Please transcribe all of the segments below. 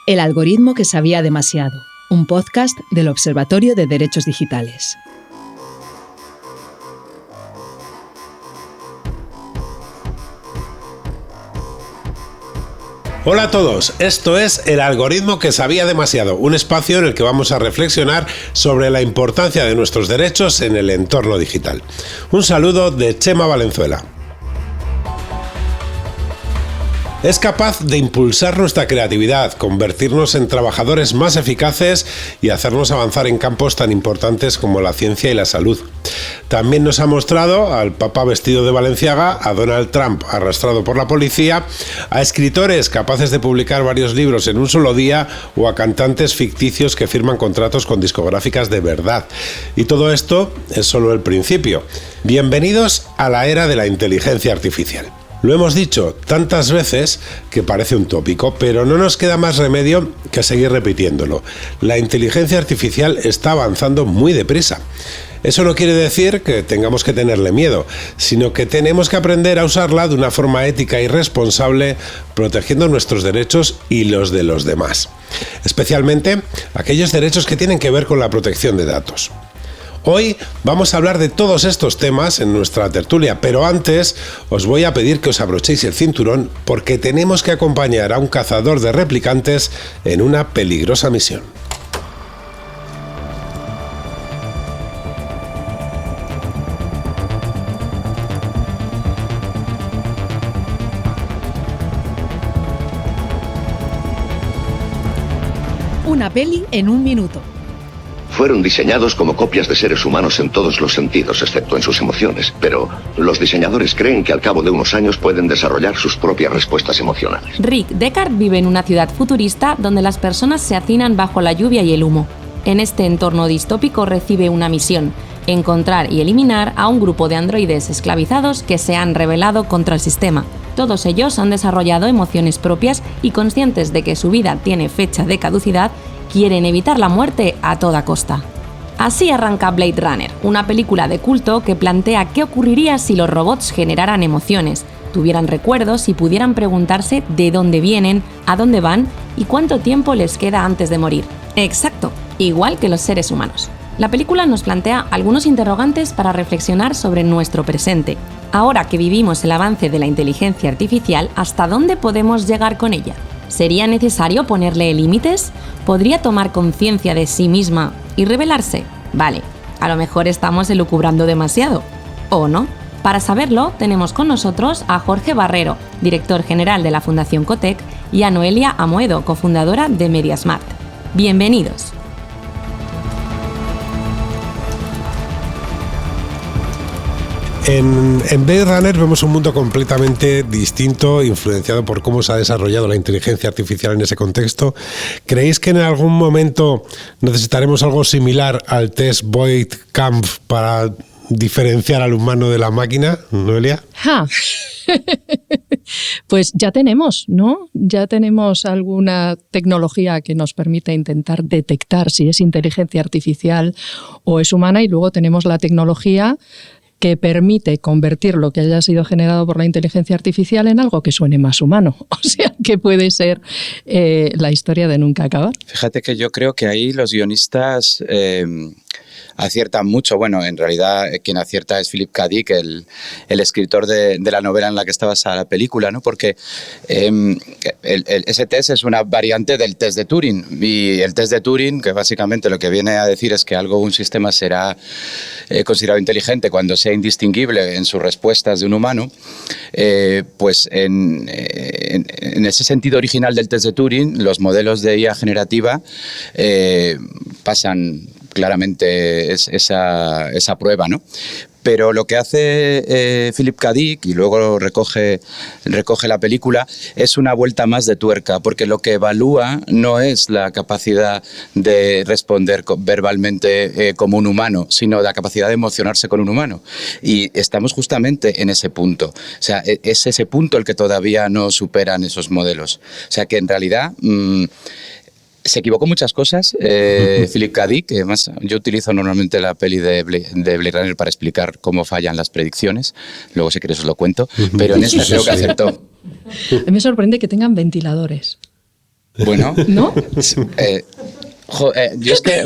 El algoritmo que sabía demasiado, un podcast del Observatorio de Derechos Digitales. Hola a todos, esto es El algoritmo que sabía demasiado, un espacio en el que vamos a reflexionar sobre la importancia de nuestros derechos en el entorno digital. Un saludo de Chema Valenzuela. Es capaz de impulsar nuestra creatividad, convertirnos en trabajadores más eficaces y hacernos avanzar en campos tan importantes como la ciencia y la salud. También nos ha mostrado al Papa vestido de Balenciaga, a Donald Trump arrastrado por la policía, a escritores capaces de publicar varios libros en un solo día o a cantantes ficticios que firman contratos con discográficas de verdad. Y todo esto es solo el principio. Bienvenidos a la era de la inteligencia artificial. Lo hemos dicho tantas veces que parece un tópico, pero no nos queda más remedio que seguir repitiéndolo. La inteligencia artificial está avanzando muy deprisa. Eso no quiere decir que tengamos que tenerle miedo, sino que tenemos que aprender a usarla de una forma ética y responsable, protegiendo nuestros derechos y los de los demás. Especialmente aquellos derechos que tienen que ver con la protección de datos. Hoy vamos a hablar de todos estos temas en nuestra tertulia, pero antes os voy a pedir que os abrochéis el cinturón porque tenemos que acompañar a un cazador de replicantes en una peligrosa misión. Una peli en un minuto. Fueron diseñados como copias de seres humanos en todos los sentidos, excepto en sus emociones. Pero los diseñadores creen que al cabo de unos años pueden desarrollar sus propias respuestas emocionales. Rick Deckard vive en una ciudad futurista donde las personas se hacinan bajo la lluvia y el humo. En este entorno distópico recibe una misión: encontrar y eliminar a un grupo de androides esclavizados que se han rebelado contra el sistema. Todos ellos han desarrollado emociones propias y, conscientes de que su vida tiene fecha de caducidad, quieren evitar la muerte a toda costa. Así arranca Blade Runner, una película de culto que plantea qué ocurriría si los robots generaran emociones, tuvieran recuerdos y pudieran preguntarse de dónde vienen, a dónde van y cuánto tiempo les queda antes de morir. Exacto, igual que los seres humanos. La película nos plantea algunos interrogantes para reflexionar sobre nuestro presente. Ahora que vivimos el avance de la inteligencia artificial, ¿hasta dónde podemos llegar con ella? ¿Sería necesario ponerle límites? ¿Podría tomar conciencia de sí misma y rebelarse? Vale, a lo mejor estamos elucubrando demasiado. ¿O no? Para saberlo, tenemos con nosotros a Jorge Barrero, director general de la Fundación Cotec, y a Noelia Amoedo, cofundadora de Mediasmart. Bienvenidos. En Blade Runner vemos un mundo completamente distinto, influenciado por cómo se ha desarrollado la inteligencia artificial en ese contexto. ¿Creéis que en algún momento necesitaremos algo similar al test Voight-Kampff para diferenciar al humano de la máquina, Noelia? Pues ya tenemos, ¿no? Ya tenemos alguna tecnología que nos permite intentar detectar si es inteligencia artificial o es humana, y luego tenemos la tecnología que permite convertir lo que haya sido generado por la inteligencia artificial en algo que suene más humano. O sea, que puede ser la historia de nunca acabar. Fíjate que yo creo que ahí los guionistas aciertan mucho. Bueno, en realidad quien acierta es Philip K. Dick, el escritor de la novela en la que está basada la película, ¿no? Porque ese test es una variante del test de Turing, y el test de Turing, que básicamente lo que viene a decir es que un sistema será considerado inteligente cuando sea indistinguible en sus respuestas de un humano, pues en ese sentido original del test de Turing, los modelos de IA generativa pasan claramente esa prueba, ¿no? Pero lo que hace Philip K. Dick, y luego recoge la película, es una vuelta más de tuerca, porque lo que evalúa no es la capacidad de responder verbalmente como un humano, sino la capacidad de emocionarse con un humano. Y estamos justamente en ese punto. O sea, es ese punto el que todavía no superan esos modelos. O sea, que en realidad se equivocó muchas cosas, Philip K. Dick, que además yo utilizo normalmente la peli de Blade Runner para explicar cómo fallan las predicciones, luego si quieres os lo cuento, pero en esta creo que acertó. A mí me sorprende que tengan ventiladores. Bueno, ¿no? Yo es que,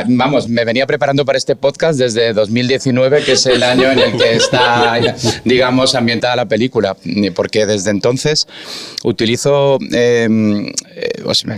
vamos, me venía preparando para este podcast desde 2019, que es el año en el que está, digamos, ambientada la película, porque desde entonces utilizo el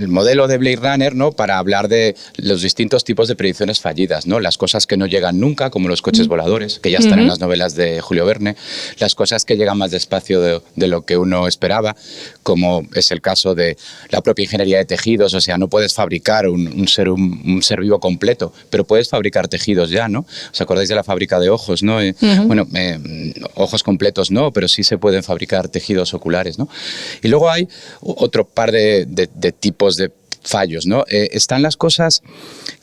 modelo de Blade Runner, ¿no?, para hablar de los distintos tipos de predicciones fallidas, ¿no? Las cosas que no llegan nunca, como los coches voladores, que ya están en las novelas de Julio Verne, las cosas que llegan más despacio de lo que uno esperaba, como es el caso de la propia ingeniería de tejidos. O sea, no puedes fabricar un ser vivo completo, pero puedes fabricar tejidos ya, ¿no? ¿Os acordáis de la fábrica de ojos, no? Bueno, ojos completos no, pero sí se pueden fabricar tejidos oculares, ¿no? Y luego hay otro par de tipos de fallos, ¿no? Están las cosas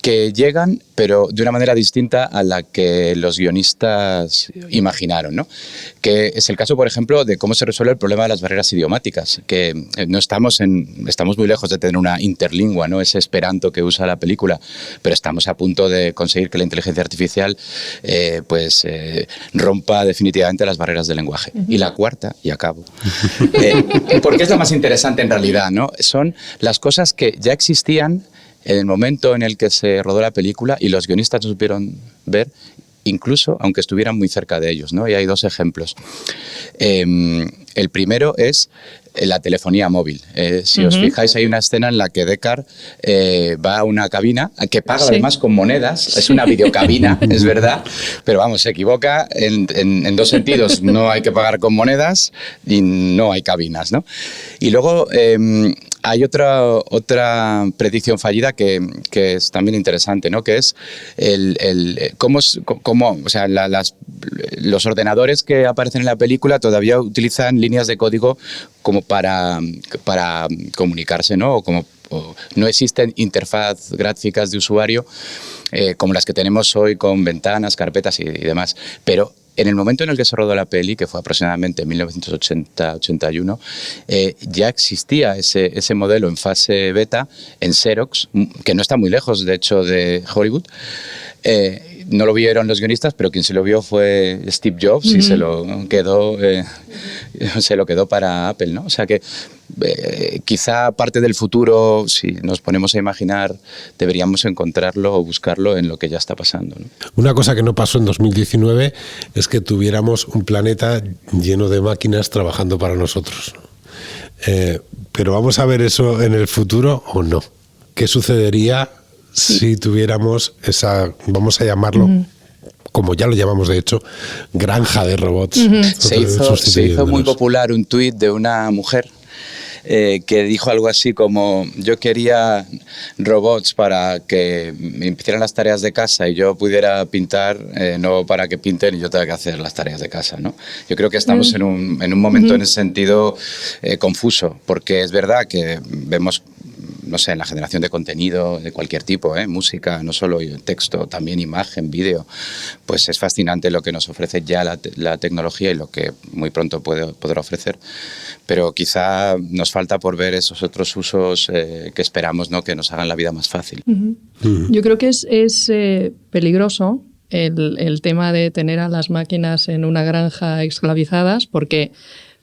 que llegan, pero de una manera distinta a la que los guionistas imaginaron, ¿no? Que es el caso, por ejemplo, de cómo se resuelve el problema de las barreras idiomáticas, que no estamos muy lejos de tener una interlingua, ¿no? Ese esperanto que usa la película, pero estamos a punto de conseguir que la inteligencia artificial rompa definitivamente las barreras del lenguaje. Y la cuarta, y acabo, porque es la más interesante en realidad, ¿no? Son las cosas que ya existían en el momento en el que se rodó la película y los guionistas no supieron ver, incluso aunque estuvieran muy cerca de ellos, ¿no? Y hay dos ejemplos. El primero es la telefonía móvil. Si os fijáis, hay una escena en la que Deckard va a una cabina que paga además con monedas. Es una videocabina, es verdad, pero vamos, se equivoca en dos sentidos. No hay que pagar con monedas y no hay cabinas, ¿no? Y luego hay otra predicción fallida que es también interesante, ¿no? Que es cómo o sea, los ordenadores que aparecen en la película todavía utilizan líneas de código como para comunicarse, ¿no? O no existen interfaz gráficas de usuario como las que tenemos hoy con ventanas, carpetas y demás. Pero en el momento en el que se rodó la peli, que fue aproximadamente en 1980-81, ya existía ese modelo en fase beta en Xerox, que no está muy lejos, de hecho, de Hollywood. No lo vieron los guionistas, pero quien se lo vio fue Steve Jobs y se lo quedó para Apple, ¿no? O sea que quizá parte del futuro, si nos ponemos a imaginar, deberíamos encontrarlo o buscarlo en lo que ya está pasando, ¿no? Una cosa que no pasó en 2019 es que tuviéramos un planeta lleno de máquinas trabajando para nosotros. Pero ¿vamos a ver eso en el futuro o no? ¿Qué sucedería si tuviéramos esa, vamos a llamarlo, como ya lo llamamos de hecho, granja de robots? Se hizo muy popular un tuit de una mujer que dijo algo así como: yo quería robots para que me hicieran las tareas de casa y yo pudiera pintar, no para que pinten y yo tenga que hacer las tareas de casa, ¿no? Yo creo que estamos en un momento en ese sentido confuso, porque es verdad que vemos, no sé, en la generación de contenido de cualquier tipo, música, no solo texto, también imagen, vídeo, pues es fascinante lo que nos ofrece ya la tecnología y lo que muy pronto podrá ofrecer. Pero quizá nos falta por ver esos otros usos que esperamos, ¿no?, que nos hagan la vida más fácil. Yo creo que es peligroso el tema de tener a las máquinas en una granja esclavizadas, porque,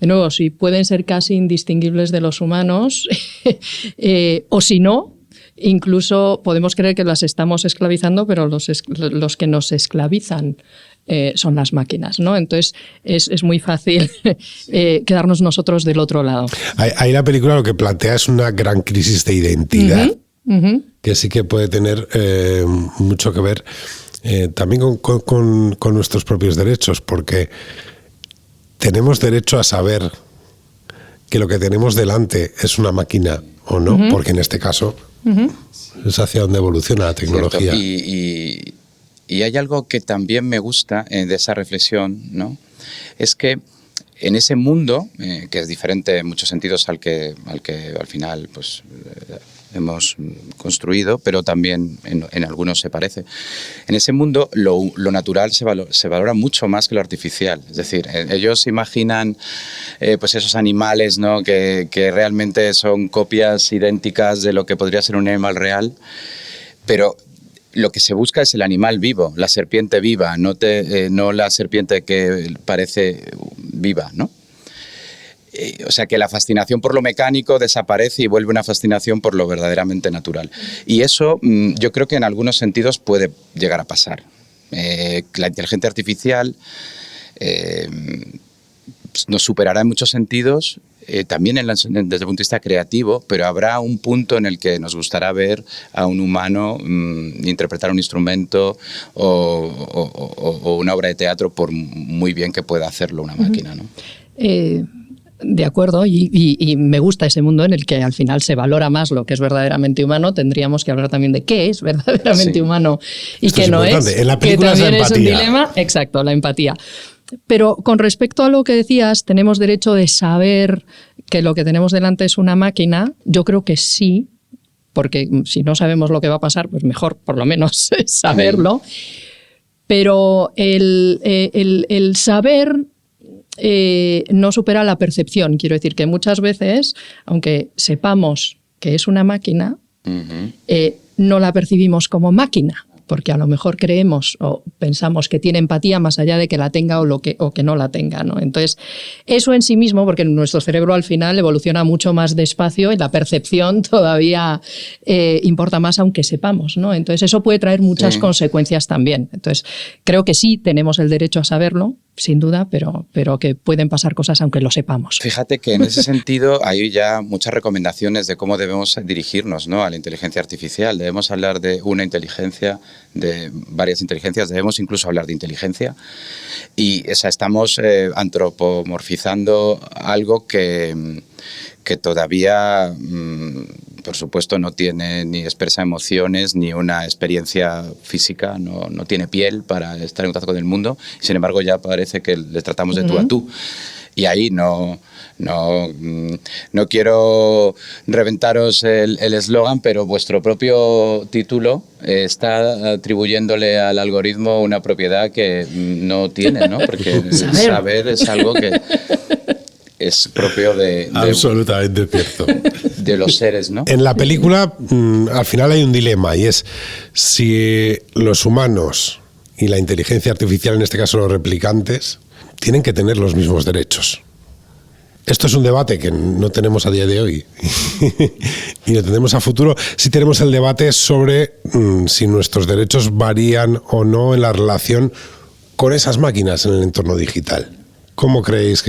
de nuevo, si pueden ser casi indistinguibles de los humanos, o si no, incluso podemos creer que las estamos esclavizando, pero los que nos esclavizan son las máquinas, ¿no? Entonces es muy fácil quedarnos nosotros del otro lado. Ahí la película lo que plantea es una gran crisis de identidad, que sí que puede tener mucho que ver también con nuestros propios derechos, porque tenemos derecho a saber que lo que tenemos delante es una máquina o no, porque en este caso es hacia donde evoluciona la tecnología. Y hay algo que también me gusta de esa reflexión, ¿no? Es que en ese mundo, que es diferente en muchos sentidos al que al final pues, hemos construido, pero también en algunos se parece. En ese mundo lo natural se valora mucho más que lo artificial. Es decir, ellos imaginan pues esos animales, ¿no?, que realmente son copias idénticas de lo que podría ser un animal real, pero lo que se busca es el animal vivo, la serpiente viva, no la serpiente que parece viva, ¿no? O sea, que la fascinación por lo mecánico desaparece y vuelve una fascinación por lo verdaderamente natural. Y eso yo creo que en algunos sentidos puede llegar a pasar. La inteligencia artificial nos superará en muchos sentidos, también desde el punto de vista creativo, pero habrá un punto en el que nos gustará ver a un humano interpretar un instrumento o una obra de teatro, por muy bien que pueda hacerlo una máquina, ¿no? De acuerdo, y me gusta ese mundo en el que al final se valora más lo que es verdaderamente humano. Tendríamos que hablar también de qué es verdaderamente humano y qué no es. En la película que también es la empatía. un dilema. Exacto, la empatía. Pero con respecto a lo que decías, ¿tenemos derecho de saber que lo que tenemos delante es una máquina? Yo creo que sí, porque si no sabemos lo que va a pasar, pues mejor por lo menos saberlo. Pero el saber no supera la percepción. Quiero decir que muchas veces, aunque sepamos que es una máquina, no la percibimos como máquina, porque a lo mejor creemos o pensamos que tiene empatía más allá de que la tenga o que no la tenga, ¿no? Entonces, eso en sí mismo, porque nuestro cerebro al final evoluciona mucho más despacio y la percepción todavía importa más aunque sepamos, ¿no? Entonces, eso puede traer muchas consecuencias también. Entonces, creo que sí tenemos el derecho a saberlo, sin duda, pero que pueden pasar cosas aunque lo sepamos. Fíjate que en ese sentido hay ya muchas recomendaciones de cómo debemos dirigirnos, ¿no?, a la inteligencia artificial. Debemos hablar de una inteligencia, de varias inteligencias, debemos incluso hablar de inteligencia. Y estamos antropomorfizando algo que todavía, por supuesto, no tiene ni expresa emociones ni una experiencia física, no tiene piel para estar en contacto con el mundo. Sin embargo, ya parece que le tratamos de tú a tú. Y ahí no quiero reventaros el eslogan, pero vuestro propio título está atribuyéndole al algoritmo una propiedad que no tiene, ¿no? Porque saber es algo que es propio de absolutamente cierto. De los seres, ¿no? En la película, al final hay un dilema, y es si los humanos y la inteligencia artificial, en este caso los replicantes, tienen que tener los mismos derechos. Esto es un debate que no tenemos a día de hoy y lo tendremos a futuro. Sí tenemos el debate sobre si nuestros derechos varían o no en la relación con esas máquinas en el entorno digital. ¿Cómo creéis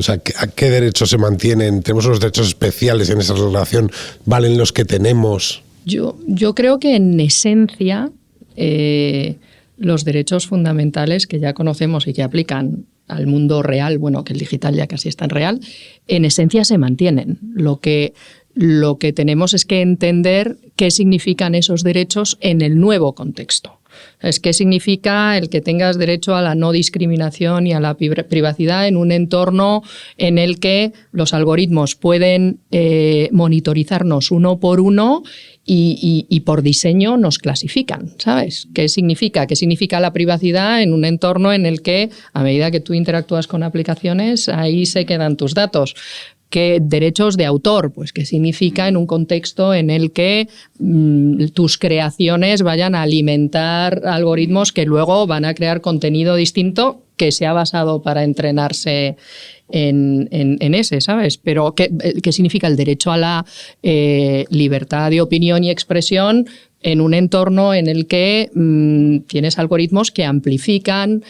a qué derechos se mantienen? ¿Tenemos unos derechos especiales en esa relación? ¿Valen los que tenemos? Yo creo que en esencia los derechos fundamentales que ya conocemos y que aplican al mundo real, bueno, que el digital ya casi es tan real, en esencia se mantienen. Lo que tenemos es que entender qué significan esos derechos en el nuevo contexto. ¿Qué significa el que tengas derecho a la no discriminación y a la privacidad en un entorno en el que los algoritmos pueden monitorizarnos uno por uno y por diseño nos clasifican, ¿sabes? ¿Qué significa? ¿Qué significa la privacidad en un entorno en el que, a medida que tú interactúas con aplicaciones, ahí se quedan tus datos? ¿Qué derechos de autor? Pues qué significa en un contexto en el que tus creaciones vayan a alimentar algoritmos que luego van a crear contenido distinto que se ha basado para entrenarse en ese, ¿sabes? Pero ¿qué significa el derecho a la libertad de opinión y expresión en un entorno en el que tienes algoritmos que amplifican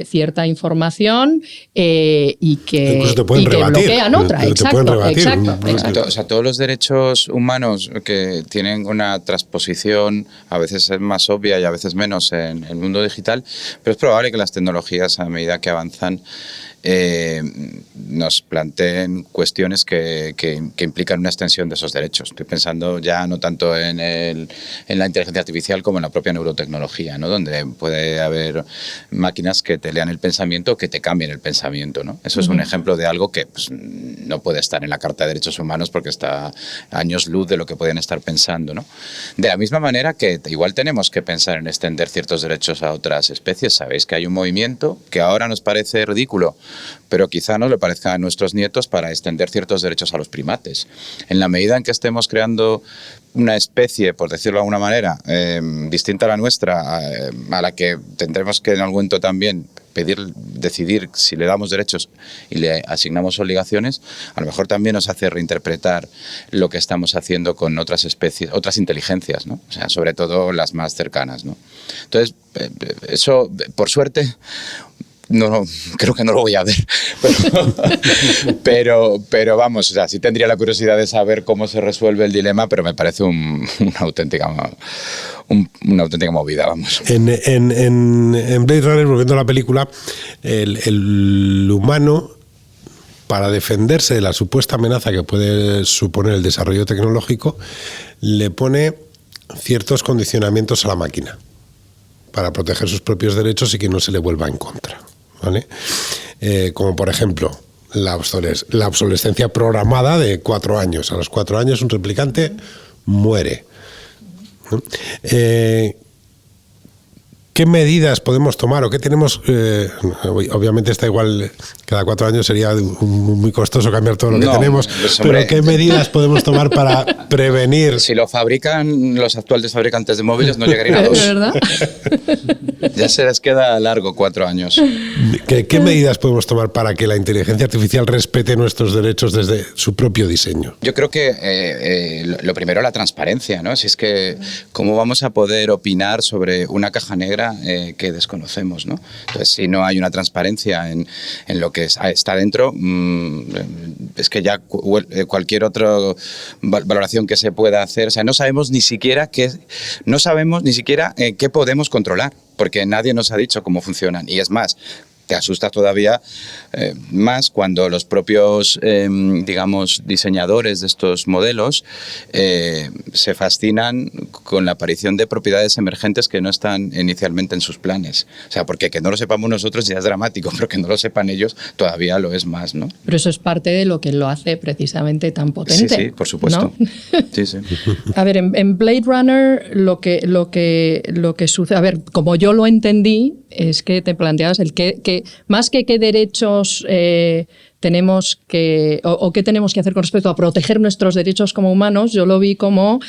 cierta información y que bloquean otra? Exacto. O sea, todos los derechos humanos que tienen una transposición a veces es más obvia y a veces menos en el mundo digital, pero es probable que las tecnologías, a medida que avanzan, nos planteen cuestiones que implican una extensión de esos derechos. Estoy pensando ya no tanto en la inteligencia artificial como en la propia neurotecnología, ¿no?, donde puede haber máquinas que te lean el pensamiento o que te cambien el pensamiento, ¿no? Eso es un ejemplo de algo que pues, no puede estar en la Carta de Derechos Humanos porque está a años luz de lo que pueden estar pensando, ¿no? De la misma manera que igual tenemos que pensar en extender ciertos derechos a otras especies. Sabéis que hay un movimiento que ahora nos parece ridículo, pero quizá no le parezca a nuestros nietos, para extender ciertos derechos a los primates. En la medida en que estemos creando una especie, por decirlo de alguna manera, distinta a la nuestra, a la que tendremos que en algún momento también decidir si le damos derechos y le asignamos obligaciones, a lo mejor también nos hace reinterpretar lo que estamos haciendo con otras especies, otras inteligencias, ¿no? O sea, sobre todo las más cercanas, ¿no? Entonces, eso, por suerte, no, creo que no lo voy a ver, pero vamos, o sea, sí tendría la curiosidad de saber cómo se resuelve el dilema, pero me parece una auténtica movida, vamos. En Blade Runner, volviendo a la película, el humano, para defenderse de la supuesta amenaza que puede suponer el desarrollo tecnológico, le pone ciertos condicionamientos a la máquina para proteger sus propios derechos y que no se le vuelva en contra, ¿vale? Como por ejemplo la obsolescencia programada de 4 años. A los 4 años un replicante muere, ¿no? ¿Qué medidas podemos tomar o qué tenemos? Obviamente está igual, cada 4 años sería muy costoso cambiar todo lo que tenemos, pues, hombre, pero ¿qué medidas podemos tomar para prevenir? Si lo fabrican los actuales fabricantes de móviles, no llegarían a 2. ¿Es verdad? Ya se les queda largo 4 años. ¿Qué medidas podemos tomar para que la inteligencia artificial respete nuestros derechos desde su propio diseño? Yo creo que lo primero, la transparencia, ¿no? Si es que, ¿cómo vamos a poder opinar sobre una caja negra que desconocemos, ¿no? Entonces, si no hay una transparencia en lo que está dentro, es que ya cualquier otra valoración que se pueda hacer, o sea, no sabemos ni siquiera qué podemos controlar, porque nadie nos ha dicho cómo funcionan. Y es más, te asusta todavía más cuando los propios, digamos, diseñadores de estos modelos se fascinan con la aparición de propiedades emergentes que no están inicialmente en sus planes. O sea, porque que no lo sepamos nosotros ya es dramático, pero que no lo sepan ellos todavía lo es más, ¿no? Pero eso es parte de lo que lo hace precisamente tan potente. Sí, por supuesto. ¿No? Sí, sí. A ver, en Blade Runner lo que sucede, a ver, como yo lo entendí, es que te planteabas el que más que qué derechos tenemos que o qué tenemos que hacer con respecto a proteger nuestros derechos como humanos, yo lo vi como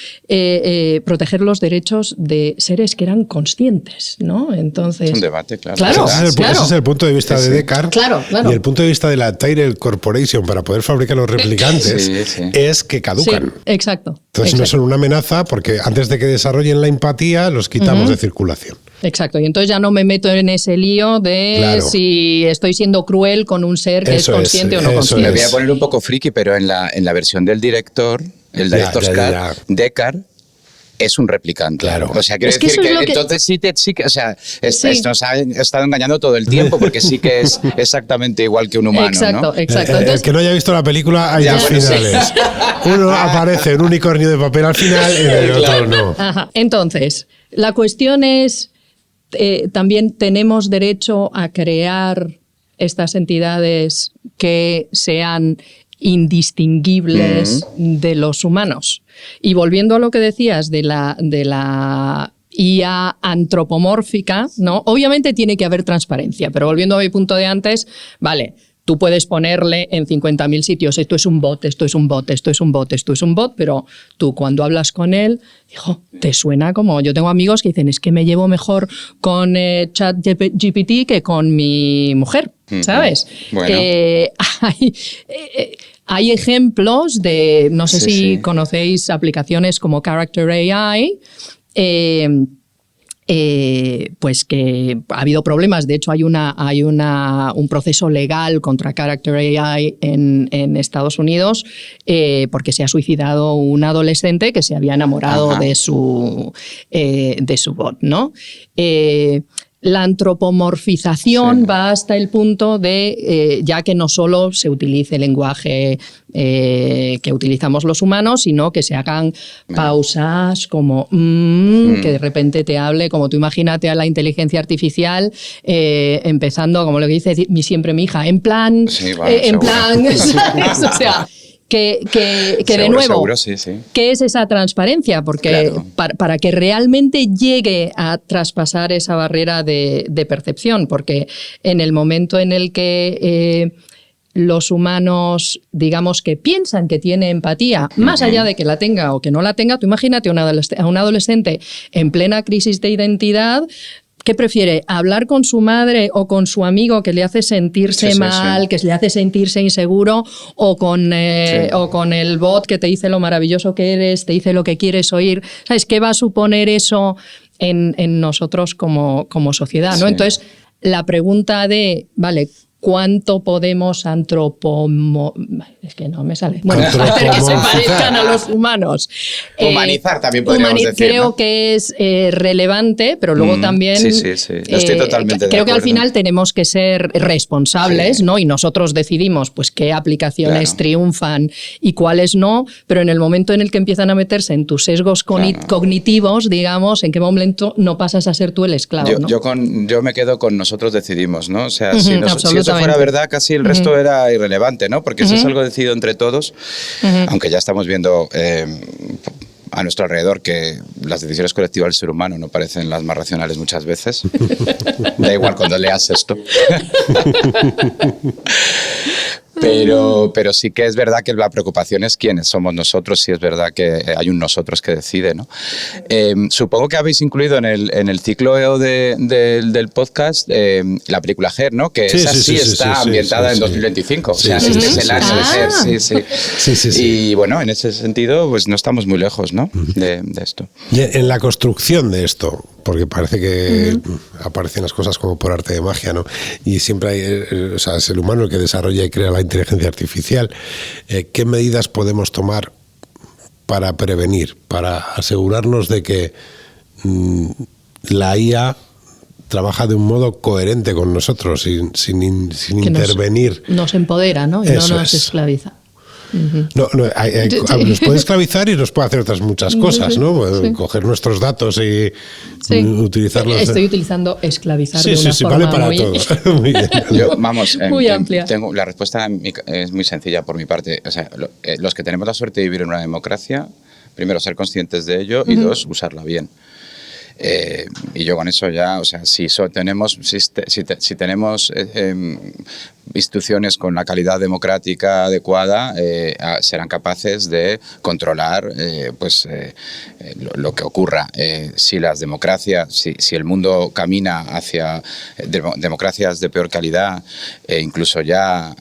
proteger los derechos de seres que eran conscientes, ¿no? Entonces, es un debate, claro. Ese es el punto de vista de Descartes. Claro. Y el punto de vista de la Tyrell Corporation para poder fabricar los replicantes es que caducan. Sí, exacto. Entonces no son una amenaza porque antes de que desarrollen la empatía los quitamos de circulación. Exacto, y entonces ya no me meto en ese lío de si estoy siendo cruel con un ser que es consciente o no consciente. Me voy a poner un poco friki, pero en la versión del director, el director's cut, Descartes es un replicante. Claro. O sea, quiero decir que entonces sí que, o sea, nos ha estado engañando todo el tiempo porque sí que es exactamente igual que un humano, exacto, ¿no? Exacto. Entonces, el que no haya visto la película, hay 2 finales. Uno aparece un unicornio de papel al final y el otro no. Ajá. Entonces, la cuestión es, también tenemos derecho a crear estas entidades que sean indistinguibles de los humanos. Y volviendo a lo que decías de la IA antropomórfica, ¿no? Obviamente tiene que haber transparencia, pero volviendo a mi punto de antes, vale, tú puedes ponerle en 50.000 sitios, esto es un bot, esto es un bot, esto es un bot, esto es un bot, pero tú cuando hablas con él, hijo, te suena como... Yo tengo amigos que dicen, es que me llevo mejor con ChatGPT que con mi mujer, ¿sabes? Bueno. Hay ejemplos de, no sé si conocéis aplicaciones como Character AI, pues que ha habido problemas. De hecho, hay un proceso legal contra Character AI en Estados Unidos porque se ha suicidado un adolescente que se había enamorado de su bot, ¿no? La antropomorfización va hasta el punto de, ya que no solo se utilice el lenguaje que utilizamos los humanos, sino que se hagan pausas como que de repente te hable, como tú imagínate a la inteligencia artificial empezando, como lo que dice siempre mi hija, en plan, ¿sabes? O sea, que seguro, de nuevo, seguro, sí. ¿Qué es esa transparencia? Porque para que realmente llegue a traspasar esa barrera de percepción, porque en el momento en el que los humanos, digamos, que piensan que tiene empatía, más allá de que la tenga o que no la tenga, tú imagínate a un adolescente en plena crisis de identidad, ¿qué prefiere? ¿Hablar con su madre o con su amigo que le hace sentirse mal, que le hace sentirse inseguro, o con el bot que te dice lo maravilloso que eres, te dice lo que quieres oír? ¿Sabes qué va a suponer eso en nosotros como sociedad, ¿no? Entonces, la pregunta de, vale, ¿cuánto podemos es que no me sale. Bueno, hacer que se parezcan a los humanos. Humanizar también podríamos decir, creo ¿no? que es relevante, pero luego también... Sí. Estoy totalmente de creo acuerdo. que al final tenemos que ser responsables, ¿no? Y nosotros decidimos pues qué aplicaciones triunfan y cuáles no, pero en el momento en el que empiezan a meterse en tus sesgos cognitivos, digamos, ¿en qué momento no pasas a ser tú el esclavo? ¿no? Yo me quedo con nosotros decidimos, ¿no? O sea, si eso fuera verdad, casi el resto era irrelevante, ¿no? Porque si es algo decidido entre todos, aunque ya estamos viendo a nuestro alrededor que las decisiones colectivas del ser humano no parecen las más racionales muchas veces. Da igual cuando leas esto. Pero sí que es verdad que la preocupación es quiénes somos nosotros, si es verdad que hay un nosotros que decide, ¿no? Supongo que habéis incluido en el ciclo del podcast la película Her, ¿no? Que está ambientada en 2025. O sea, este es el año de Her. Sí. Y bueno, en ese sentido, pues no estamos muy lejos, ¿no? De esto. Y en la construcción de esto, porque parece que aparecen las cosas como por arte de magia, ¿no? Y siempre hay, o sea, es el humano el que desarrolla y crea la inteligencia artificial. ¿Qué medidas podemos tomar para prevenir, para asegurarnos de que la IA trabaja de un modo coherente con nosotros, sin intervenir? Nos empodera, ¿no? Y no nos esclaviza. Nos puede esclavizar y nos puede hacer otras muchas cosas, ¿no? Coger nuestros datos y utilizarlos. Estoy utilizando esclavizar de una forma vale para todo. Muy bien. Muy amplia. La respuesta es muy sencilla por mi parte. O sea, los que tenemos la suerte de vivir en una democracia, primero, ser conscientes de ello y dos, usarla bien. Y yo con eso ya, o sea, si tenemos instituciones con la calidad democrática adecuada, serán capaces de controlar lo que ocurra. Si las democracias, si el mundo camina hacia democracias de peor calidad, incluso ya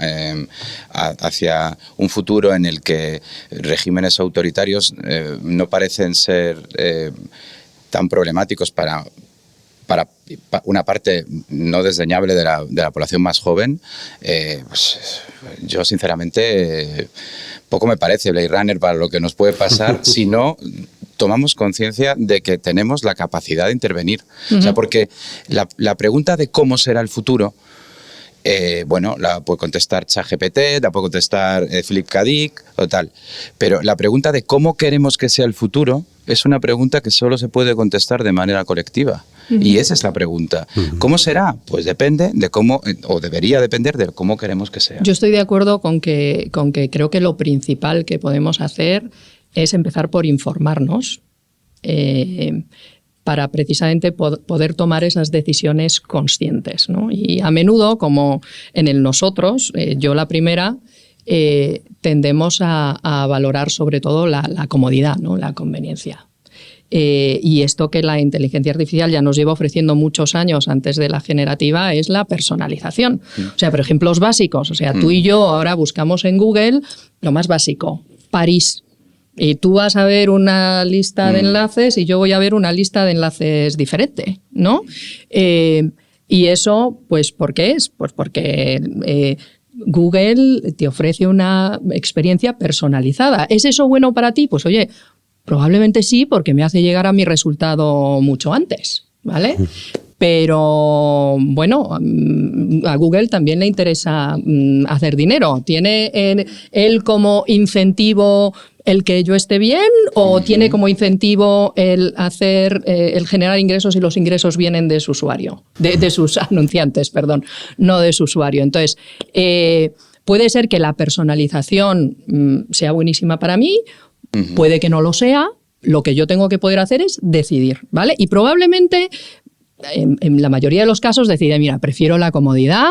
hacia un futuro en el que regímenes autoritarios no parecen ser tan problemáticos para una parte no desdeñable de la población más joven, pues yo sinceramente poco me parece Blade Runner para lo que nos puede pasar si no tomamos conciencia de que tenemos la capacidad de intervenir. O sea, porque la pregunta de cómo será el futuro, la puede contestar ChatGPT, la puede contestar Philip K. Dick o tal, pero la pregunta de cómo queremos que sea el futuro es una pregunta que solo se puede contestar de manera colectiva. Y esa es la pregunta. ¿Cómo será? Pues depende de cómo, o debería depender de cómo queremos que sea. Yo estoy de acuerdo con que creo que lo principal que podemos hacer es empezar por informarnos para precisamente poder tomar esas decisiones conscientes, ¿no? Y a menudo, como en el nosotros, yo la primera, tendemos a valorar sobre todo la comodidad, ¿no? La conveniencia. Y esto que la inteligencia artificial ya nos lleva ofreciendo muchos años antes de la generativa es la personalización. O sea, por ejemplos básicos. O sea, tú y yo ahora buscamos en Google lo más básico, París. Y tú vas a ver una lista de enlaces y yo voy a ver una lista de enlaces diferente, ¿no? Y eso, pues, ¿por qué es? Pues porque Google te ofrece una experiencia personalizada. ¿Es eso bueno para ti? Pues oye, probablemente sí, porque me hace llegar a mi resultado mucho antes, ¿vale? Pero bueno, a Google también le interesa hacer dinero. ¿Tiene él como incentivo el que yo esté bien o tiene como incentivo el generar ingresos y los ingresos vienen de su usuario, de sus anunciantes, perdón, no de su usuario? Entonces, puede ser que la personalización sea buenísima para mí, puede que no lo sea. Lo que yo tengo que poder hacer es decidir, ¿vale? Y probablemente en la mayoría de los casos decide, mira, prefiero la comodidad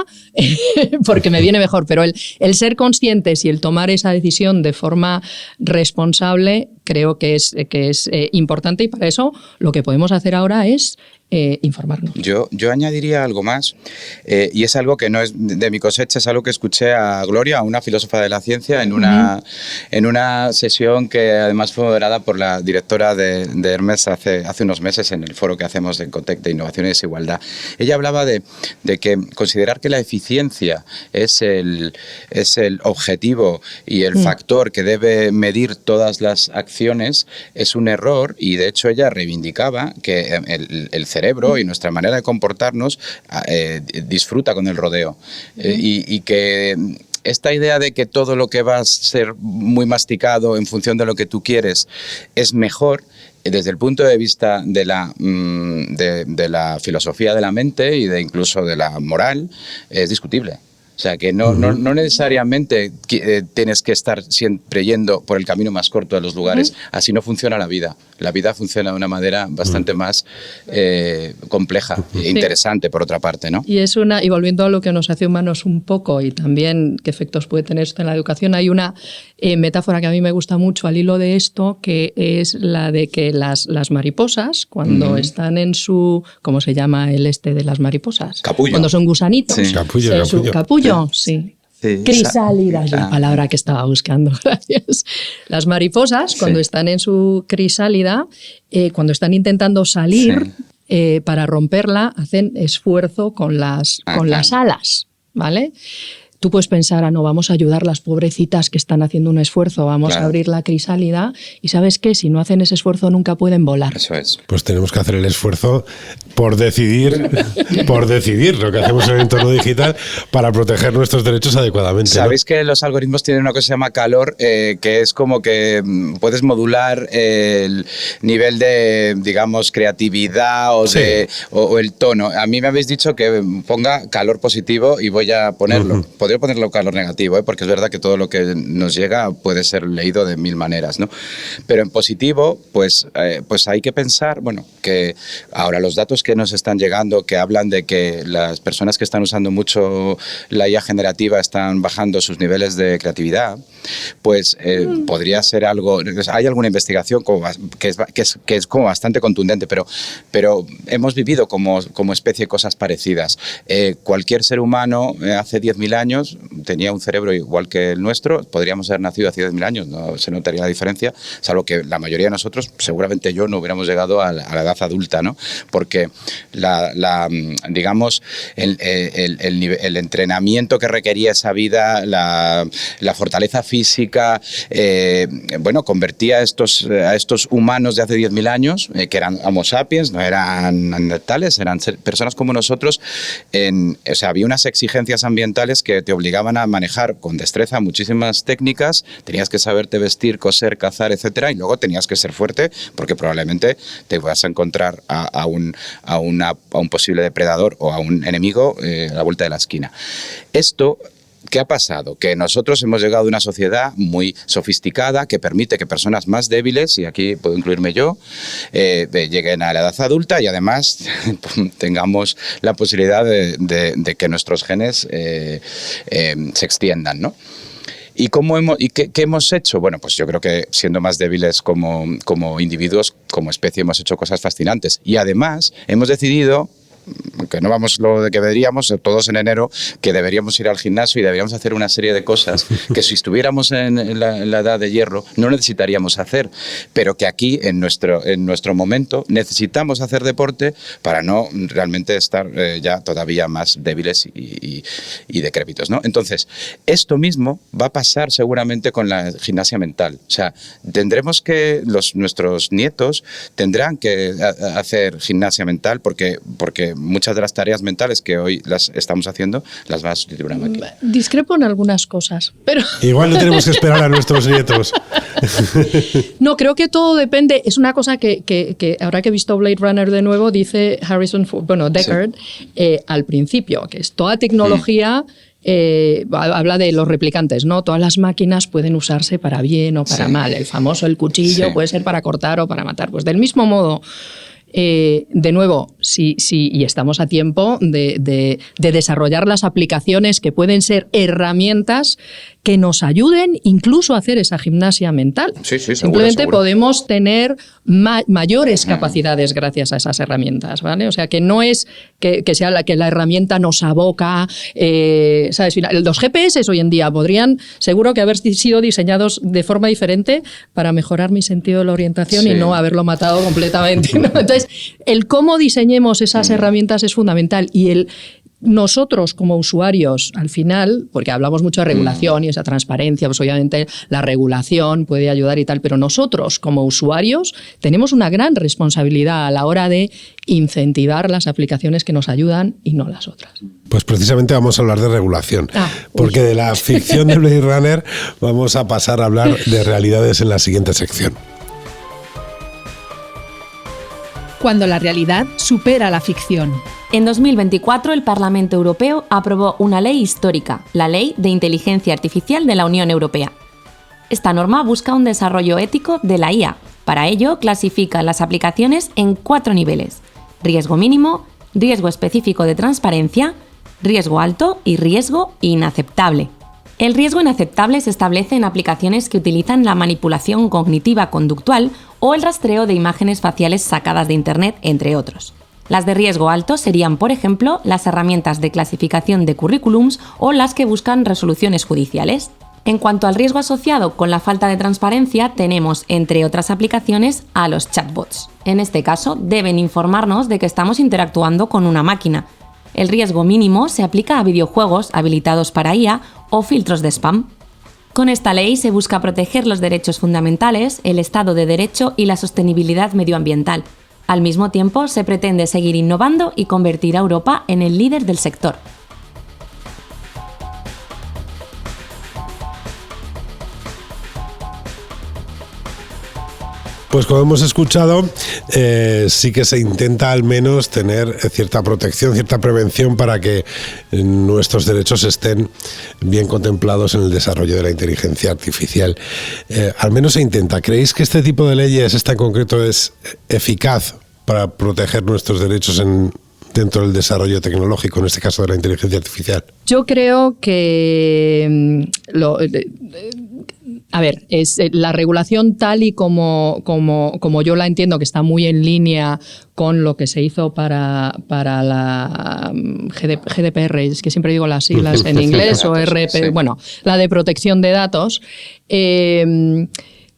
porque me viene mejor, pero el ser conscientes y el tomar esa decisión de forma responsable creo que es importante, y para eso lo que podemos hacer ahora es informarnos. Yo añadiría algo más, y es algo que no es de mi cosecha, es algo que escuché a Gloria, a una filósofa de la ciencia, en una sesión que además fue moderada por la directora de Hermes hace unos meses en el foro que hacemos de Ecotec de Innovación y Desigualdad. Ella hablaba de que considerar que la eficiencia es el objetivo y el factor que debe medir todas las acciones es un error, y de hecho ella reivindicaba que el cerebro y nuestra manera de comportarnos disfruta con el rodeo, y que esta idea de que todo lo que va a ser muy masticado en función de lo que tú quieres es mejor, desde el punto de vista de la filosofía de la mente y incluso de la moral, es discutible. O sea, que no necesariamente tienes que estar siempre yendo por el camino más corto de los lugares. Así no funciona la vida. La vida funciona de una manera bastante más compleja e interesante, por otra parte, ¿no? Y volviendo a lo que nos hace humanos un poco, y también qué efectos puede tener esto en la educación, hay una metáfora que a mí me gusta mucho al hilo de esto, que es la de que las mariposas, cuando están en su... ¿Cómo se llama el de las mariposas? Capullo. Cuando son gusanitos. Sí. Capullo, sí. Sí, crisálida es la palabra que estaba buscando, gracias. Las mariposas, cuando están en su crisálida, cuando están intentando salir para romperla, hacen esfuerzo con las alas, ¿vale? Tú puedes pensar, no, vamos a ayudar a las pobrecitas que están haciendo un esfuerzo, vamos a abrir la crisálida, y ¿sabes qué? Si no hacen ese esfuerzo nunca pueden volar. Eso es. Pues tenemos que hacer el esfuerzo por decidir lo que hacemos en el entorno digital para proteger nuestros derechos adecuadamente. Sabéis que los algoritmos tienen una cosa que se llama calor, que es como que puedes modular el nivel de, digamos, creatividad o el tono. A mí me habéis dicho que ponga calor positivo y voy a ponerlo. Podría ponerlo calor negativo, porque es verdad que todo lo que nos llega puede ser leído de mil maneras, ¿no? Pero en positivo, pues hay que pensar, bueno, que ahora los datos que nos están llegando, que hablan de que las personas que están usando mucho la IA generativa están bajando sus niveles de creatividad, pues podría ser algo... Hay alguna investigación que es como bastante contundente, pero hemos vivido como especie cosas parecidas. Cualquier ser humano hace 10.000 años tenía un cerebro igual que el nuestro, podríamos haber nacido hace 10.000 años, no se notaría la diferencia, salvo que la mayoría de nosotros, seguramente yo, no hubiéramos llegado a la edad adulta, ¿no? Porque digamos, el entrenamiento que requería esa vida, la fortaleza física, bueno, convertía a estos humanos de hace 10.000 años, que eran Homo sapiens, no eran neandertales, eran personas como nosotros, o sea, había unas exigencias ambientales que te obligaban a manejar con destreza muchísimas técnicas, tenías que saberte vestir, coser, cazar, etcétera, y luego tenías que ser fuerte porque probablemente te vas a encontrar a un posible depredador o a un enemigo a la vuelta de la esquina. Esto... ¿Qué ha pasado? Que nosotros hemos llegado a una sociedad muy sofisticada que permite que personas más débiles, y aquí puedo incluirme yo, lleguen a la edad adulta y además tengamos la posibilidad de que nuestros genes se extiendan, ¿no? ¿Y qué hemos hecho? Bueno, pues yo creo que siendo más débiles como individuos, como especie, hemos hecho cosas fascinantes. Y además hemos decidido... que no vamos lo de que deberíamos, todos en enero, que deberíamos ir al gimnasio y deberíamos hacer una serie de cosas que si estuviéramos en la edad de hierro no necesitaríamos hacer, pero que aquí en nuestro momento necesitamos hacer deporte para no realmente estar ya todavía más débiles y decrépitos, ¿no? Entonces, esto mismo va a pasar seguramente con la gimnasia mental. O sea, tendremos que, nuestros nietos tendrán que hacer gimnasia mental porque muchas de las tareas mentales que hoy las estamos haciendo las va a sustituir una máquina. Discrepo en algunas cosas, pero... Igual no tenemos que esperar a nuestros nietos. No, creo que todo depende. Es una cosa que ahora que he visto Blade Runner de nuevo, dice Deckard, al principio, que es toda tecnología... habla de los replicantes, ¿no? Todas las máquinas pueden usarse para bien o para mal. El famoso, el cuchillo puede ser para cortar o para matar. Pues del mismo modo, de nuevo, sí, y estamos a tiempo de desarrollar las aplicaciones que pueden ser herramientas que nos ayuden incluso a hacer esa gimnasia mental. Sí, seguro, Simplemente seguro. podemos tener mayores capacidades gracias a esas herramientas, ¿vale? O sea, que no es que sea que la herramienta nos aboca, ¿sabes? Los GPS hoy en día podrían seguro que haber sido diseñados de forma diferente para mejorar mi sentido de la orientación y no haberlo matado completamente, ¿no? Entonces, el cómo diseñemos esas herramientas es fundamental y nosotros como usuarios, al final, porque hablamos mucho de regulación y esa transparencia, pues obviamente la regulación puede ayudar y tal, pero nosotros como usuarios tenemos una gran responsabilidad a la hora de incentivar las aplicaciones que nos ayudan y no las otras. Pues precisamente vamos a hablar de regulación, porque de la ficción de Blade Runner vamos a pasar a hablar de realidades en la siguiente sección. Cuando la realidad supera la ficción. En 2024, el Parlamento Europeo aprobó una ley histórica, la Ley de Inteligencia Artificial de la Unión Europea. Esta norma busca un desarrollo ético de la IA. Para ello, clasifica las aplicaciones en 4 niveles: riesgo mínimo, riesgo específico de transparencia, riesgo alto y riesgo inaceptable. El riesgo inaceptable se establece en aplicaciones que utilizan la manipulación cognitiva conductual o el rastreo de imágenes faciales sacadas de Internet, entre otros. Las de riesgo alto serían, por ejemplo, las herramientas de clasificación de currículums o las que buscan resoluciones judiciales. En cuanto al riesgo asociado con la falta de transparencia, tenemos, entre otras aplicaciones, a los chatbots. En este caso, deben informarnos de que estamos interactuando con una máquina. El riesgo mínimo se aplica a videojuegos habilitados para IA o filtros de spam. Con esta ley se busca proteger los derechos fundamentales, el Estado de Derecho y la sostenibilidad medioambiental. Al mismo tiempo, se pretende seguir innovando y convertir a Europa en el líder del sector. Pues como hemos escuchado, sí que se intenta al menos tener cierta protección, cierta prevención para que nuestros derechos estén bien contemplados en el desarrollo de la inteligencia artificial. Al menos se intenta. ¿Creéis que este tipo de leyes, esta en concreto, es eficaz para proteger nuestros derechos dentro del desarrollo tecnológico, en este caso de la inteligencia artificial? Yo creo que es la regulación tal y como yo la entiendo, que está muy en línea con lo que se hizo para la GDPR, es que siempre digo las siglas en inglés, o RP, bueno, la de protección de datos.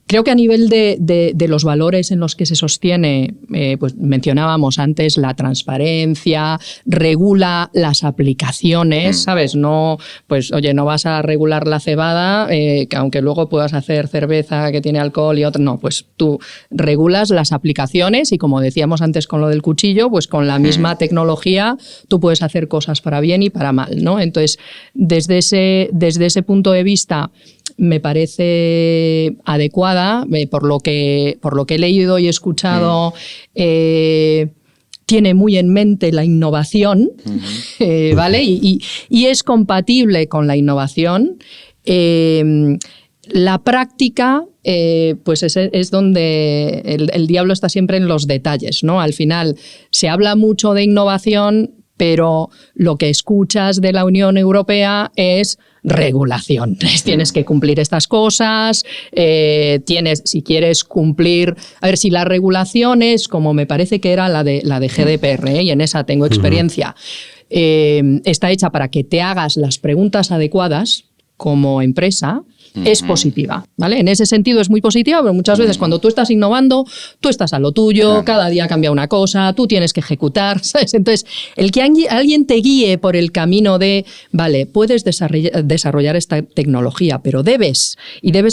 Creo que a nivel de los valores en los que se sostiene, pues mencionábamos antes la transparencia, regula las aplicaciones, ¿sabes? No, pues oye, no vas a regular la cebada, que aunque luego puedas hacer cerveza que tiene alcohol y otra, no, pues tú regulas las aplicaciones y como decíamos antes con lo del cuchillo, pues con la misma tecnología tú puedes hacer cosas para bien y para mal, ¿no? Entonces, desde ese punto de vista, me parece adecuada, por lo que he leído y escuchado, tiene muy en mente la innovación, ¿vale? Y es compatible con la innovación. La práctica, pues es donde el diablo está siempre en los detalles, ¿no? Al final se habla mucho de innovación, pero lo que escuchas de la Unión Europea es regulación. Tienes que cumplir estas cosas, si quieres cumplir... A ver, si la regulación es, como me parece que era la de GDPR, y en esa tengo experiencia, está hecha para que te hagas las preguntas adecuadas como empresa, es positiva, ¿vale? En ese sentido es muy positiva, pero muchas veces cuando tú estás innovando, tú estás a lo tuyo, cada día cambia una cosa, tú tienes que ejecutar, ¿sabes? Entonces, el que alguien te guíe por el camino de, vale, puedes desarrollar esta tecnología, pero debes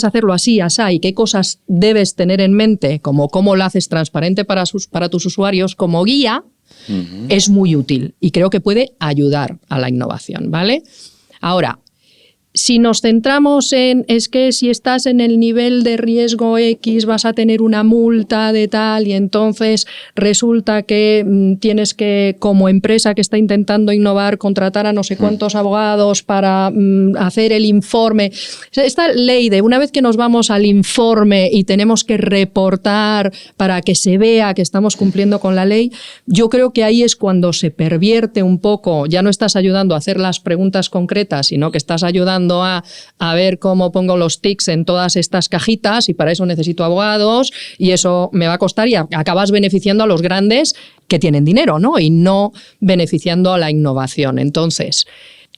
hacerlo así, asá, y qué cosas debes tener en mente, como cómo lo haces transparente para tus usuarios, como guía, es muy útil y creo que puede ayudar a la innovación, ¿vale? Ahora, Si nos centramos en, es que si estás en el nivel de riesgo X vas a tener una multa de tal y entonces resulta que tienes que, como empresa que está intentando innovar, contratar a no sé cuántos abogados para hacer el informe. Esta ley de una vez que nos vamos al informe y tenemos que reportar para que se vea que estamos cumpliendo con la ley, yo creo que ahí es cuando se pervierte un poco, ya no estás ayudando a hacer las preguntas concretas, sino que estás ayudando a ver cómo pongo los tics en todas estas cajitas y para eso necesito abogados y eso me va a costar y acabas beneficiando a los grandes que tienen dinero, ¿no? Y no beneficiando a la innovación. Entonces,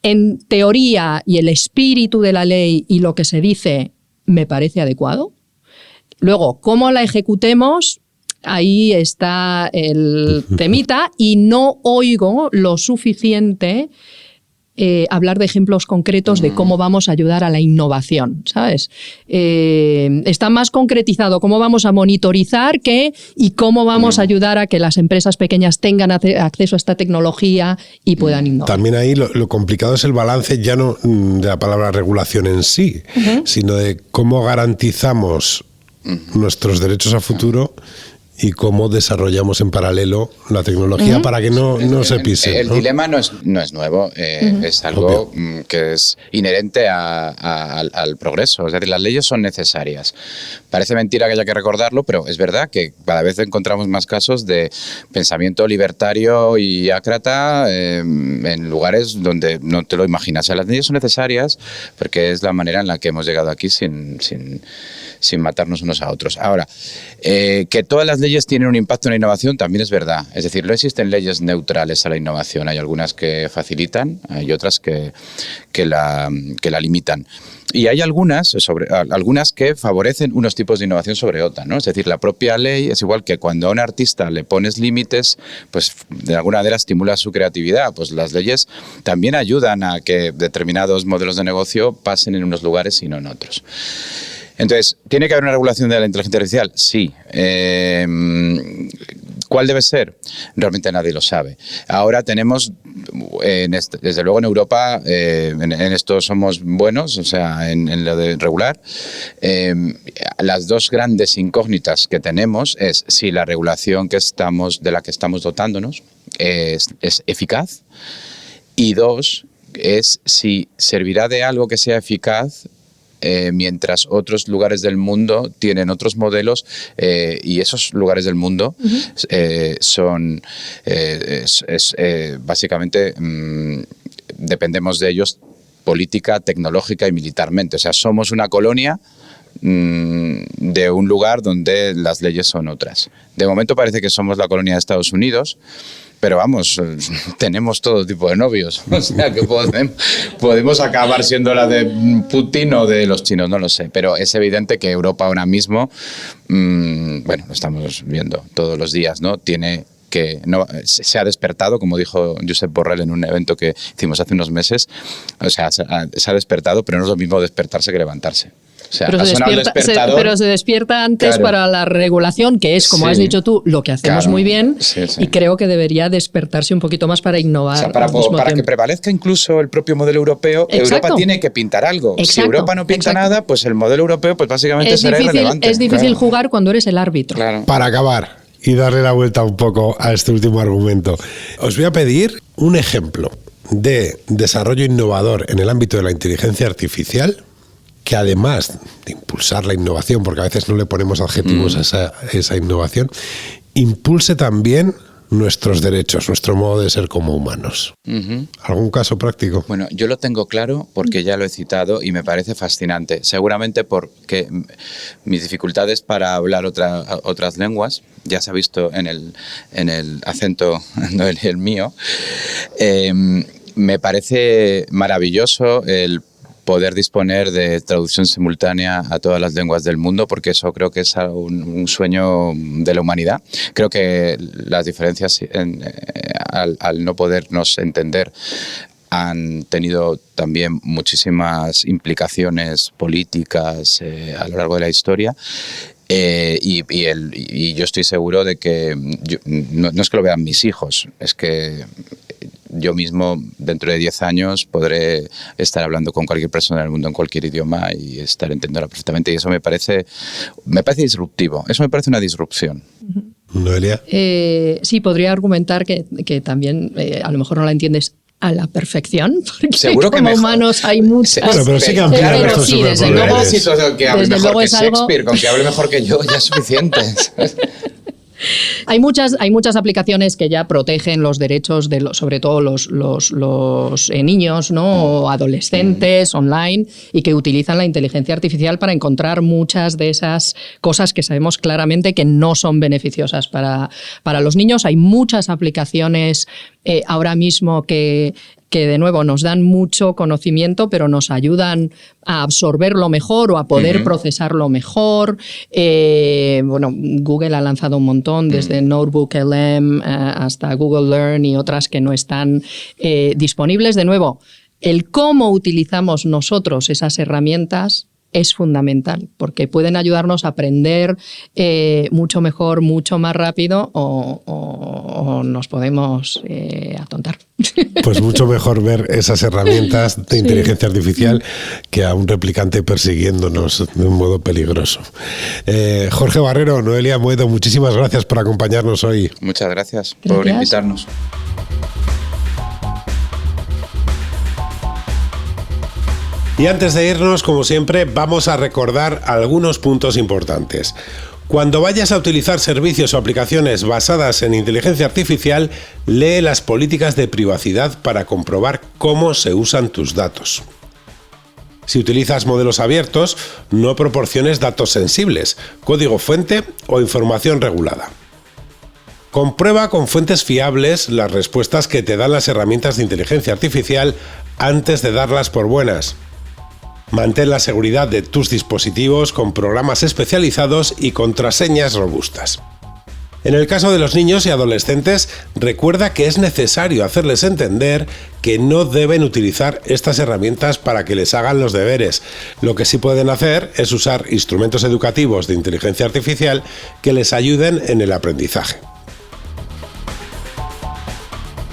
en teoría y el espíritu de la ley y lo que se dice me parece adecuado. Luego, cómo la ejecutemos, ahí está el temita y no oigo lo suficiente hablar de ejemplos concretos de cómo vamos a ayudar a la innovación, ¿sabes? Está más concretizado cómo vamos a monitorizar y cómo vamos a ayudar a que las empresas pequeñas tengan acceso a esta tecnología y puedan innovar. También ahí lo complicado es el balance ya no de la palabra regulación en sí, sino de cómo garantizamos nuestros derechos a futuro y cómo desarrollamos en paralelo la tecnología para que no se pise. El dilema no es nuevo, es algo que es inherente al progreso. Es decir, las leyes son necesarias. Parece mentira que haya que recordarlo, pero es verdad que cada vez encontramos más casos de pensamiento libertario y ácrata en lugares donde no te lo imaginas. O sea, las leyes son necesarias porque es la manera en la que hemos llegado aquí sin matarnos unos a otros. Ahora, que todas las leyes tienen un impacto en la innovación también es verdad. Es decir, no existen leyes neutrales a la innovación. Hay algunas que facilitan, hay otras que la limitan. Y hay algunas que favorecen unos tipos de innovación sobre otra, ¿no? Es decir, la propia ley es igual que cuando a un artista le pones límites, pues de alguna manera estimula su creatividad. Pues las leyes también ayudan a que determinados modelos de negocio pasen en unos lugares y no en otros. Entonces, ¿tiene que haber una regulación de la inteligencia artificial? Sí. ¿Cuál debe ser? Realmente nadie lo sabe. Ahora tenemos, desde luego en Europa, en esto somos buenos, o sea, en lo de regular. Las dos grandes incógnitas que tenemos es si la regulación de la que estamos dotándonos es eficaz, y dos, es si servirá de algo que sea eficaz mientras otros lugares del mundo tienen otros modelos y esos lugares del mundo son básicamente dependemos de ellos política, tecnológica y militarmente. O sea, somos una colonia de un lugar donde las leyes son otras. De momento parece que somos la colonia de Estados Unidos, pero vamos, tenemos todo tipo de novios. O sea que podemos acabar siendo la de Putin o de los chinos, no lo sé. Pero es evidente que Europa ahora mismo, bueno, lo estamos viendo todos los días, ¿no? Se ha despertado, como dijo Josep Borrell en un evento que hicimos hace unos meses. O sea, se ha despertado, pero no es lo mismo despertarse que levantarse. O sea, pero se despierta antes, claro, para la regulación, que es, como has dicho tú, lo que hacemos muy bien, y creo que debería despertarse un poquito más para innovar. O sea, para que prevalezca incluso el propio modelo europeo, Europa tiene que pintar algo. Si Europa no pinta nada, pues el modelo europeo pues básicamente será irrelevante. Es difícil jugar cuando eres el árbitro. Claro. Para acabar y darle la vuelta un poco a este último argumento, os voy a pedir un ejemplo de desarrollo innovador en el ámbito de la inteligencia artificial que, además de impulsar la innovación, porque a veces no le ponemos adjetivos a esa innovación, impulse también nuestros derechos, nuestro modo de ser como humanos. ¿Algún caso práctico? Bueno, yo lo tengo claro porque ya lo he citado y me parece fascinante. Seguramente porque mis dificultades para hablar otras lenguas, ya se ha visto en el acento, no el mío, me parece maravilloso el poder disponer de traducción simultánea a todas las lenguas del mundo, porque eso creo que es un sueño de la humanidad. Creo que las diferencias al no podernos entender han tenido también muchísimas implicaciones políticas a lo largo de la historia. Y yo estoy seguro de que no es que lo vean mis hijos, es que yo mismo, dentro de 10 años, podré estar hablando con cualquier persona del mundo en cualquier idioma y estar entendiéndola perfectamente. Y eso me parece disruptivo. Eso me parece una disrupción. Noelia. Sí, podría argumentar que también a lo mejor no la entiendes a la perfección, porque seguro que como mejor. humanos hay muchas. Bueno, pero sí que amplía nuestros sí, desde superpoderes. luego, Necesito que hable desde mejor luego que es algo- Shakespeare, con que hable mejor que yo ya es suficiente. Hay muchas aplicaciones que ya protegen los derechos de sobre todo los niños, ¿no? O adolescentes online, y que utilizan la inteligencia artificial para encontrar muchas de esas cosas que sabemos claramente que no son beneficiosas para los niños. Hay muchas aplicaciones ahora mismo que de nuevo nos dan mucho conocimiento, pero nos ayudan a absorberlo mejor o a poder procesarlo mejor. Bueno, Google ha lanzado un montón, desde Notebook LM hasta Google Learn y otras que no están disponibles. De nuevo, el cómo utilizamos nosotros esas herramientas es fundamental, porque pueden ayudarnos a aprender mucho mejor, mucho más rápido, o nos podemos atontar. Pues mucho mejor ver esas herramientas de inteligencia artificial que a un replicante persiguiéndonos de un modo peligroso. Jorge Barrero, Noelia Moedo, muchísimas gracias por acompañarnos hoy. Muchas gracias por invitarnos. Y antes de irnos, como siempre, vamos a recordar algunos puntos importantes. Cuando vayas a utilizar servicios o aplicaciones basadas en inteligencia artificial, lee las políticas de privacidad para comprobar cómo se usan tus datos. Si utilizas modelos abiertos, no proporciones datos sensibles, código fuente o información regulada. Comprueba con fuentes fiables las respuestas que te dan las herramientas de inteligencia artificial antes de darlas por buenas. Mantén la seguridad de tus dispositivos con programas especializados y contraseñas robustas. En el caso de los niños y adolescentes, recuerda que es necesario hacerles entender que no deben utilizar estas herramientas para que les hagan los deberes. Lo que sí pueden hacer es usar instrumentos educativos de inteligencia artificial que les ayuden en el aprendizaje.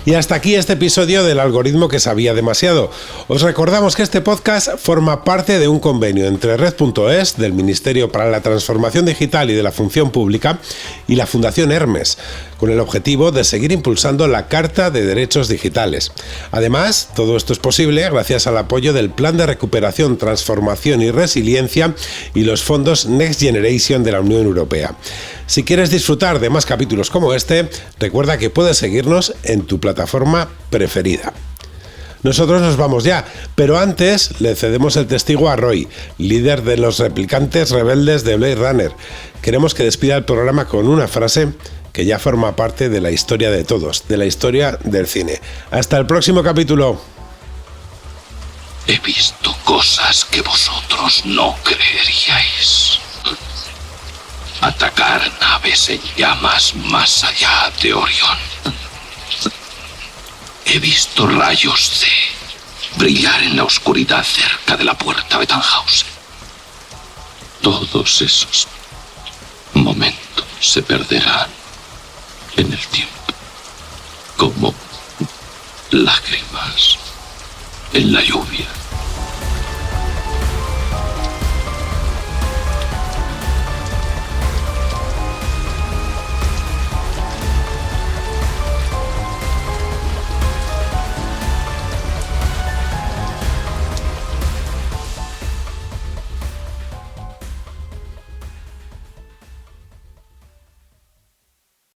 Y hasta aquí este episodio del algoritmo que sabía demasiado. Os recordamos que este podcast forma parte de un convenio entre Red.es, del Ministerio para la Transformación Digital y de la Función Pública, y la Fundación Hermes, con el objetivo de seguir impulsando la Carta de Derechos Digitales. Además, todo esto es posible gracias al apoyo del Plan de Recuperación, Transformación y Resiliencia y los fondos Next Generation de la Unión Europea. Si quieres disfrutar de más capítulos como este, recuerda que puedes seguirnos en tu plataforma preferida. Nosotros nos vamos ya, pero antes le cedemos el testigo a Roy, líder de los replicantes rebeldes de Blade Runner. Queremos que despida el programa con una frase que ya forma parte de la historia de todos, de la historia del cine. Hasta el próximo capítulo. He visto cosas que vosotros no creeríais. Atacar naves en llamas más allá de Orión. He visto rayos C brillar en la oscuridad cerca de la puerta de Tannhausen. Todos esos momentos se perderán en el tiempo, como lágrimas en la lluvia.